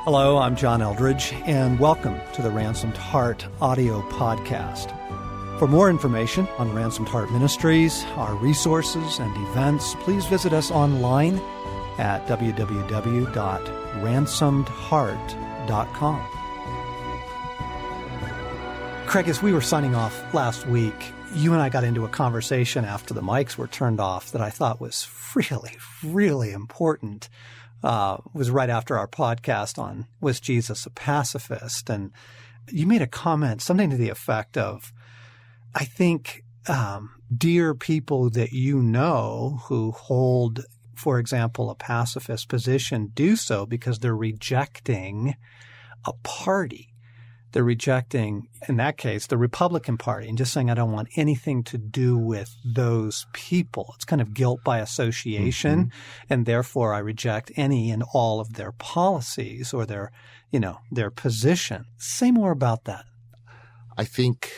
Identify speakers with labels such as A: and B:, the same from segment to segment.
A: Hello, I'm John Eldridge, and welcome to the Ransomed Heart audio podcast. For more information on Ransomed Heart Ministries, our resources and events, please visit us online at www.ransomedheart.com. Craig, as we were signing off last week, you and I got into a conversation after the mics were turned off that I thought was really, really important. Was right after our podcast on Was Jesus a Pacifist? And you made a comment, something to the effect of, I think dear people that you know who hold, for example, a pacifist position do so because they're rejecting a party. They're rejecting, in that case, the Republican Party and just saying, I don't want anything to do with those people. It's kind of guilt by association, and therefore I reject any and all of their policies or their position. Say more about that.
B: I think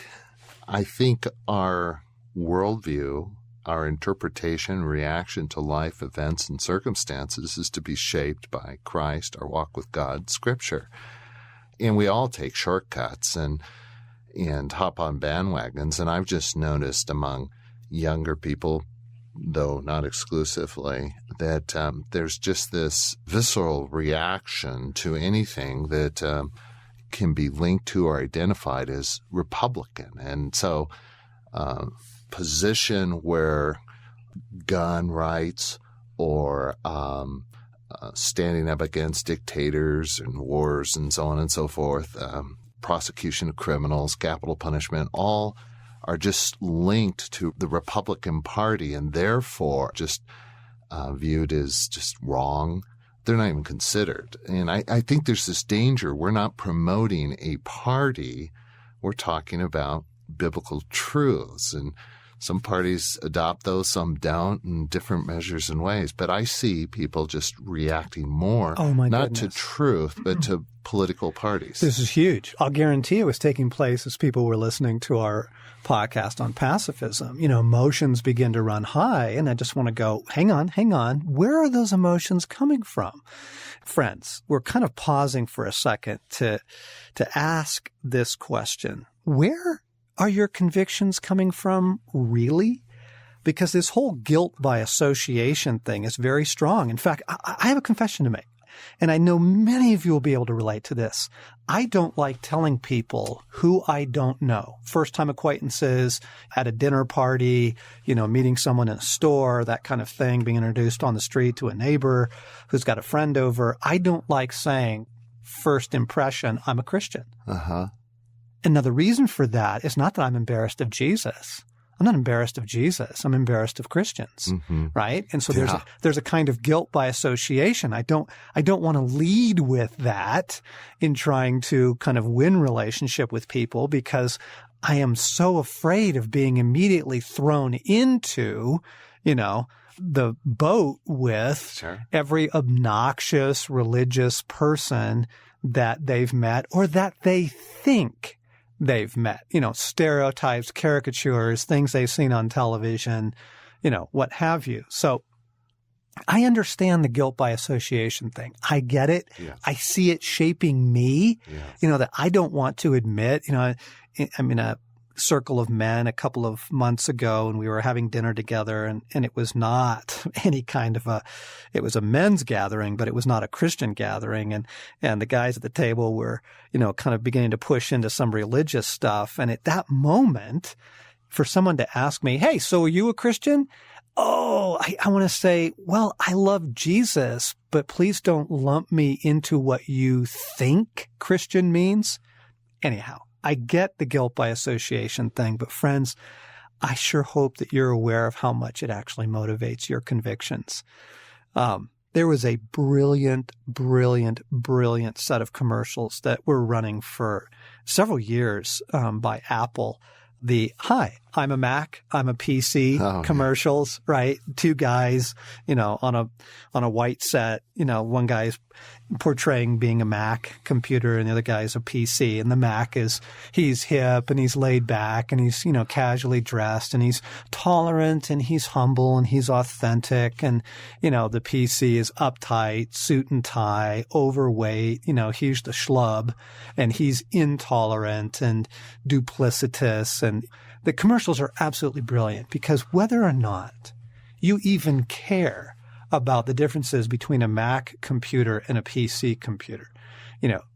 B: our worldview, our interpretation, reaction to life events and circumstances is to be shaped by Christ, our walk with God, Scripture. And we all take shortcuts and hop on bandwagons. And I've just noticed among younger people, though not exclusively, that there's just this visceral reaction to anything that can be linked to or identified as Republican. And so position where gun rights or standing up against dictators and wars and so on and so forth, prosecution of criminals, capital punishment, all are just linked to the Republican Party and therefore just viewed as just wrong. They're not even considered. And I think there's this danger. We're not promoting a party. We're talking about biblical truths. And some parties adopt those, some don't, in different measures and ways. But I see people just reacting more, not to truth, but to political parties.
A: This is huge. I'll guarantee it was taking place as people were listening to our podcast on pacifism. Emotions begin to run high, and I just want to go, hang on. Where are those emotions coming from? Friends, we're kind of pausing for a second to ask this question. Where are your convictions coming from, really? Because this whole guilt by association thing is very strong. In fact, I have a confession to make, and I know many of you will be able to relate to this. I don't like telling people who I don't know. First-time acquaintances, at a dinner party, meeting someone in a store, that kind of thing, being introduced on the street to a neighbor who's got a friend over. I don't like saying, first impression, I'm a Christian. And now the reason for that is not that I'm embarrassed of Jesus. I'm not embarrassed of Jesus. I'm embarrassed of Christians, right? And so there's a kind of guilt by association. I don't want to lead with that in trying to kind of win relationship with people because I am so afraid of being immediately thrown into, the boat with every obnoxious religious person that they've met or that they think they've met, stereotypes, caricatures, things they've seen on television, what have you. So I understand the guilt by association thing. I get it. Yes. I see it shaping me, that I don't want to admit, I'm in a circle of men a couple of months ago and we were having dinner together and it was not any kind of it was a men's gathering, but it was not a Christian gathering. And the guys at the table were, kind of beginning to push into some religious stuff. And at that moment, for someone to ask me, hey, so are you a Christian? Oh, I want to say, well, I love Jesus, but please don't lump me into what you think Christian means. Anyhow, I get the guilt by association thing, but friends, I sure hope that you're aware of how much it actually motivates your convictions. There was a brilliant set of commercials that were running for several years by Apple. The, hi, I'm a Mac, I'm a PC commercials, right? Two guys, on a white set, one guy's portraying being a Mac computer and the other guy is a PC. And the Mac he's hip and he's laid back and he's, casually dressed and he's tolerant and he's humble and he's authentic. And, the PC is uptight, suit and tie, overweight. He's the schlub and he's intolerant and duplicitous. And the commercials are absolutely brilliant because whether or not you even care about the differences between a Mac computer and a PC computer,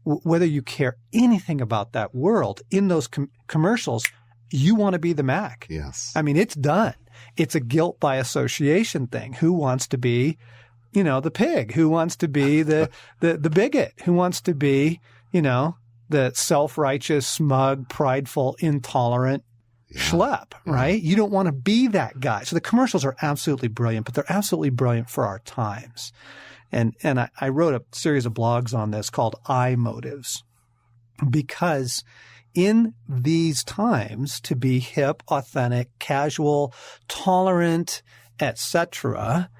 A: whether you care anything about that world in those commercials, you want to be the Mac.
B: Yes.
A: I mean, it's done. It's a guilt by association thing. Who wants to be, the pig? Who wants to be the bigot? Who wants to be, the self-righteous, smug, prideful, intolerant schlep, right? You don't want to be that guy. So the commercials are absolutely brilliant, but they're absolutely brilliant for our times. And I wrote a series of blogs on this called I Motives, because in these times to be hip, authentic, casual, tolerant, etc.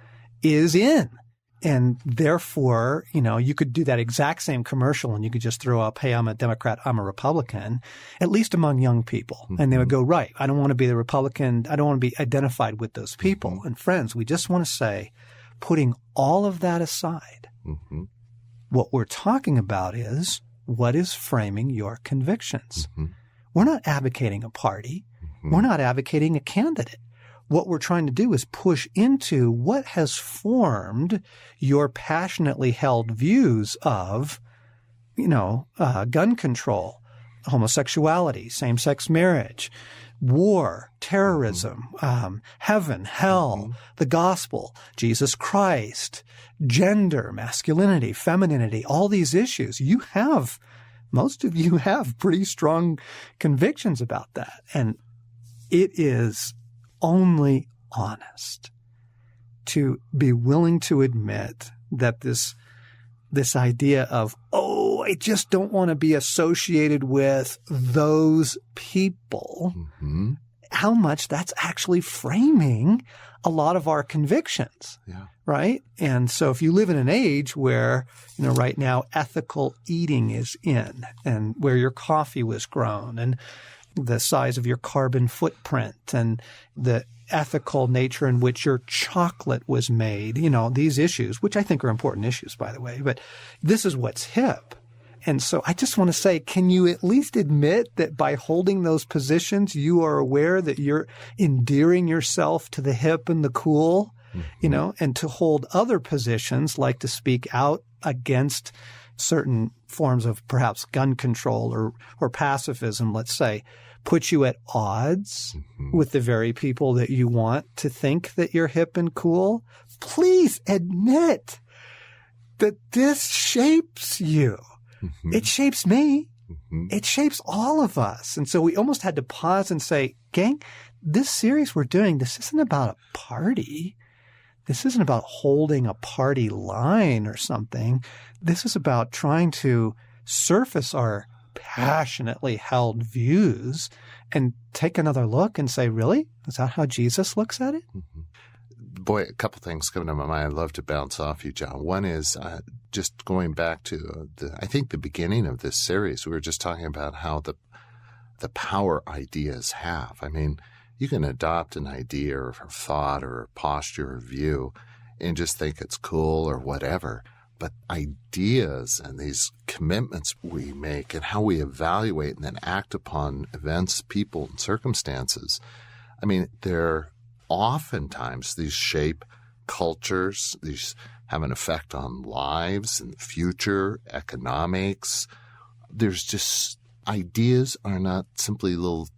A: is in. And therefore, you could do that exact same commercial and you could just throw up, hey, I'm a Democrat, I'm a Republican, at least among young people. Mm-hmm. And they would go, right, I don't want to be the Republican. I don't want to be identified with those people. Mm-hmm. And friends, we just want to say, putting all of that aside, what we're talking about is what is framing your convictions. We're not advocating a party. We're not advocating a candidate. What we're trying to do is push into what has formed your passionately held views of, gun control, homosexuality, same-sex marriage, war, terrorism, heaven, hell, the gospel, Jesus Christ, gender, masculinity, femininity, all these issues. Most of you have pretty strong convictions about that. And it is only honest to be willing to admit that this idea of, I just don't want to be associated with those people, how much that's actually framing a lot of our convictions, right? And so if you live in an age where, right now ethical eating is in and where your coffee was grown and the size of your carbon footprint and the ethical nature in which your chocolate was made, these issues, which I think are important issues, by the way, but this is what's hip. And so I just want to say, can you at least admit that by holding those positions, you are aware that you're endearing yourself to the hip and the cool, and to hold other positions like to speak out against certain forms of perhaps gun control or pacifism, let's say, put you at odds with the very people that you want to think that you're hip and cool. Please admit that this shapes you. It shapes me. It shapes all of us. And so we almost had to pause and say, gang, this series we're doing, this isn't about a party. This isn't about holding a party line or something. This is about trying to surface our passionately held views and take another look and say, really? Is that how Jesus looks at it?
B: Boy, a couple things come to my mind. I'd love to bounce off you, John. One is just going back to I think the beginning of this series. We were just talking about how the power ideas have. I mean, you can adopt an idea or thought or posture or view and just think it's cool or whatever. But ideas and these commitments we make and how we evaluate and then act upon events, people, and circumstances, I mean, they're oftentimes these shape cultures. These have an effect on lives and the future, economics. There's just ideas are not simply little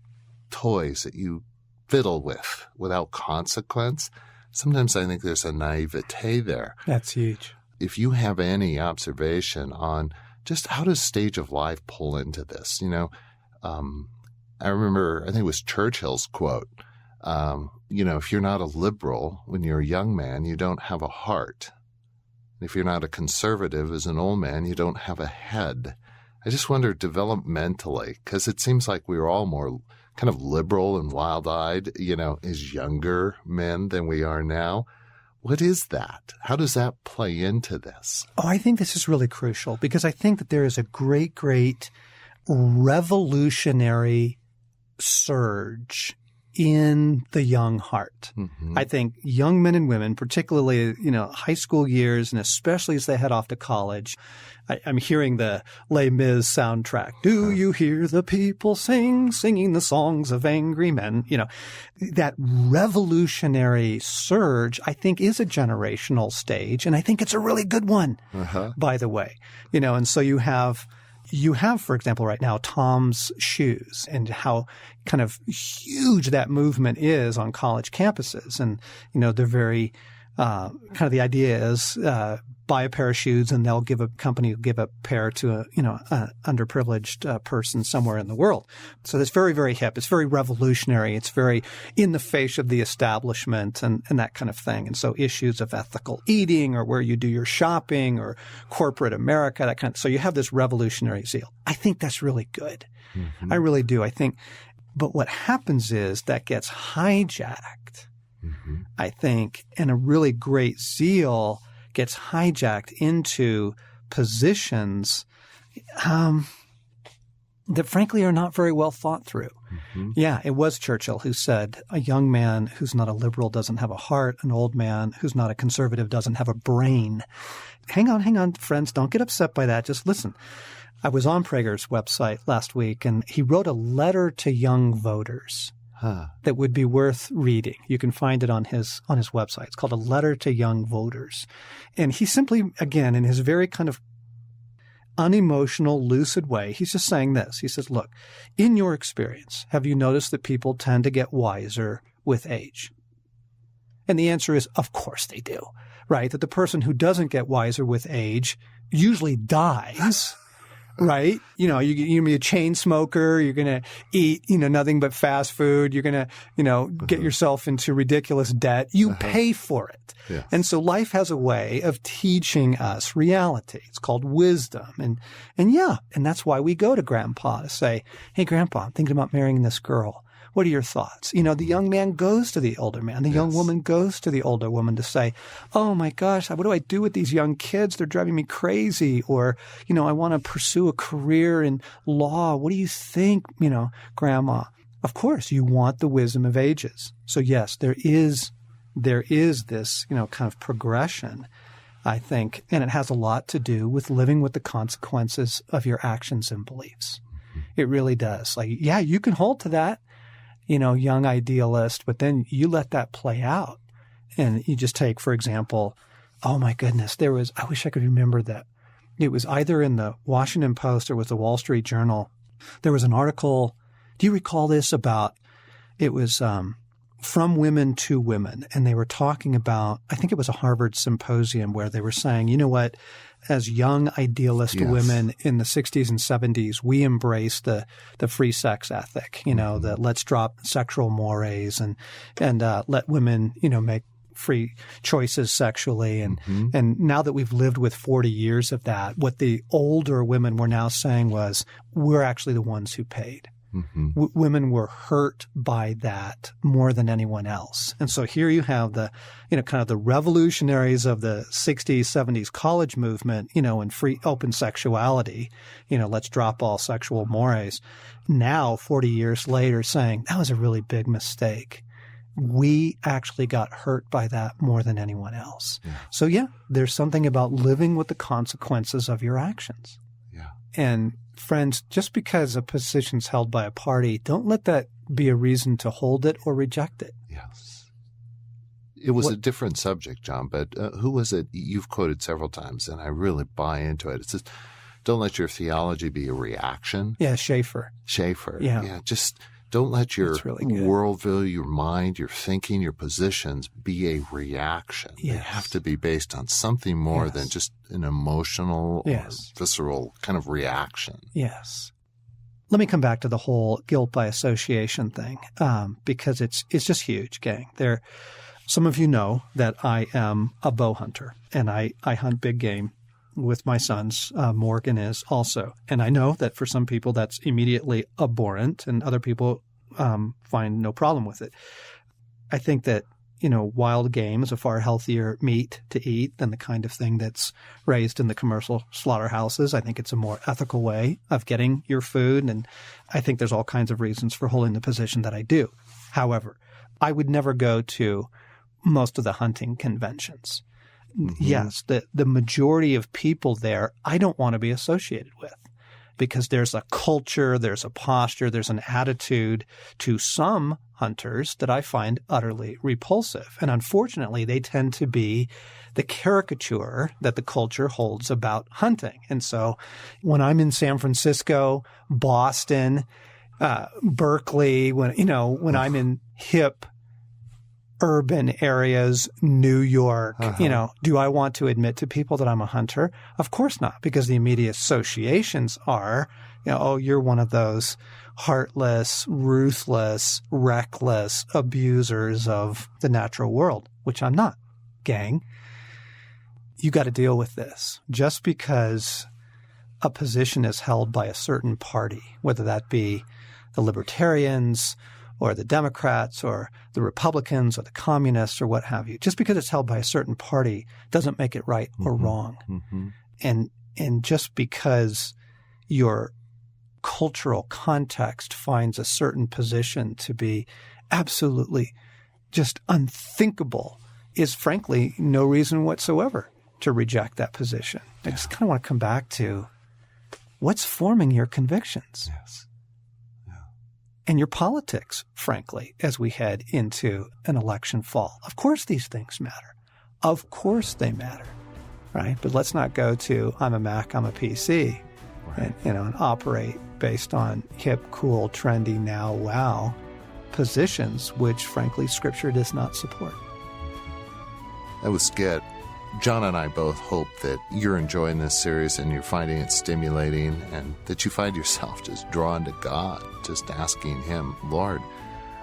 B: toys that you fiddle with without consequence. Sometimes I think there's a naivete there.
A: That's huge.
B: If you have any observation on just how does stage of life pull into this, I remember, I think it was Churchill's quote, if you're not a liberal when you're a young man, you don't have a heart. If you're not a conservative as an old man, you don't have a head. I just wonder developmentally, because it seems like we were all more kind of liberal and wild-eyed, as younger men than we are now. What is that? How does that play into this?
A: Oh, I think this is really crucial because I think that there is a great, great revolutionary surge in the young heart.
B: Mm-hmm.
A: I think young men and women, particularly, high school years, and especially as they head off to college, I'm hearing the Les Mis soundtrack. Do you hear the people singing the songs of angry men? That revolutionary surge, I think, is a generational stage. And I think it's a really good one, by the way. And so you have, for example, right now, Tom's shoes and how kind of huge that movement is on college campuses. And, they're very, kind of the idea is, buy a pair of shoes and company will give a pair to a underprivileged person somewhere in the world. So that's very, very hip. It's very revolutionary. It's very in the face of the establishment and that kind of thing. And so issues of ethical eating or where you do your shopping or corporate America, that kind of, so you have this revolutionary zeal. I think that's really good. Mm-hmm. I really do. I think, but what happens is that gets hijacked, I think, and a really great zeal gets hijacked into positions that frankly are not very well thought through. Mm-hmm. Yeah, it was Churchill who said, a young man who's not a liberal doesn't have a heart. An old man who's not a conservative doesn't have a brain. Hang on, friends. Don't get upset by that. Just listen. I was on Prager's website last week, and he wrote a letter to young voters that would be worth reading. You can find it on his website. It's called A Letter to Young Voters. And he simply, again, in his very kind of unemotional, lucid way, he's just saying this. He says, look, in your experience, have you noticed that people tend to get wiser with age? And the answer is, of course they do, right? That the person who doesn't get wiser with age usually dies. Right? You're going to be a chain smoker. You're going to eat, nothing but fast food. You're going to, get yourself into ridiculous debt. You pay for it. Yes. And so life has a way of teaching us reality. It's called wisdom. And that's why we go to Grandpa to say, hey, Grandpa, I'm thinking about marrying this girl. What are your thoughts? The young man goes to the older man. The young woman goes to the older woman to say, oh my gosh, what do I do with these young kids? They're driving me crazy. Or, I want to pursue a career in law. What do you think, Grandma? Of course, you want the wisdom of ages. So yes, there is this, kind of progression, I think, and it has a lot to do with living with the consequences of your actions and beliefs. It really does. Like, yeah, you can hold to that, young idealist, but then you let that play out. And you just take, for example, oh my goodness, I wish I could remember that. It was either in the Washington Post or was the Wall Street Journal. There was an article. Do you recall this it was From Women to Women. And they were talking about, I think it was a Harvard symposium where they were saying, you know what, as young idealist women in the 60s and 70s, we embraced the free sex ethic, the let's drop sexual mores and let women, make free choices sexually. And now that we've lived with 40 years of that, what the older women were now saying was, we're actually the ones who paid. Women were hurt by that more than anyone else. And so here you have the, kind of the revolutionaries of the 60s, 70s college movement, and free open sexuality, let's drop all sexual mores. Now, 40 years later, saying that was a really big mistake. We actually got hurt by that more than anyone else. Yeah. So yeah, there's something about living with the consequences of your actions. Yeah. And friends, just because a position's held by a party, don't let that be a reason to hold it or reject it.
B: Yes. It was a different subject, John, but who was it you've quoted several times, and I really buy into it. It says, don't let your theology be a reaction.
A: Yeah, Schaeffer.
B: Yeah, just don't let your worldview, your mind, your thinking, your positions be a reaction. Yes. They have to be based on something more than just an emotional or visceral kind of reaction.
A: Yes. Let me come back to the whole guilt by association thing, because it's just huge, gang. Some of you know that I am a bow hunter, and I hunt big game with my sons. Morgan is also. And I know that for some people that's immediately abhorrent, and other people find no problem with it. I think that, wild game is a far healthier meat to eat than the kind of thing that's raised in the commercial slaughterhouses. I think it's a more ethical way of getting your food, and I think there's all kinds of reasons for holding the position that I do. However, I would never go to most of the hunting conventions. Mm-hmm. Yes, the majority of people there I don't want to be associated with, because there's a culture, there's a posture, there's an attitude to some hunters that I find utterly repulsive. And unfortunately, they tend to be the caricature that the culture holds about hunting. And so when I'm in San Francisco, Boston, Berkeley, when I'm in hip urban areas, New York, do I want to admit to people that I'm a hunter? Of course not, because the immediate associations are, you're one of those heartless, ruthless, reckless abusers of the natural world, which I'm not, gang. You got to deal with this. Just because a position is held by a certain party, whether that be the libertarians or the Democrats or the Republicans or the communists or what have you, just because it's held by a certain party doesn't make it right or wrong. Mm-hmm. And just because your cultural context finds a certain position to be absolutely just unthinkable is frankly no reason whatsoever to reject that position. I just kind of want to come back to what's forming your convictions.
B: Yes.
A: And your politics, frankly, as we head into an election fall. Of course these things matter. Of course they matter, right? But let's not go to I'm a Mac, I'm a PC, right, and operate based on hip, cool, trendy, now, wow positions, which, frankly, Scripture does not support.
B: That was Skid. John and I both hope that you're enjoying this series and you're finding it stimulating, and that you find yourself just drawn to God, just asking Him, Lord,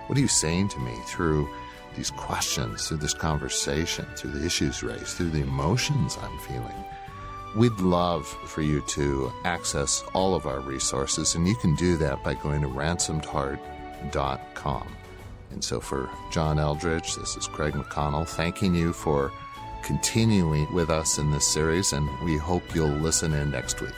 B: what are you saying to me through these questions, through this conversation, through the issues raised, through the emotions I'm feeling? We'd love for you to access all of our resources, and you can do that by going to ransomedheart.com. And so for John Eldridge, this is Craig McConnell thanking you for continuing with us in this series, and we hope you'll listen in next week.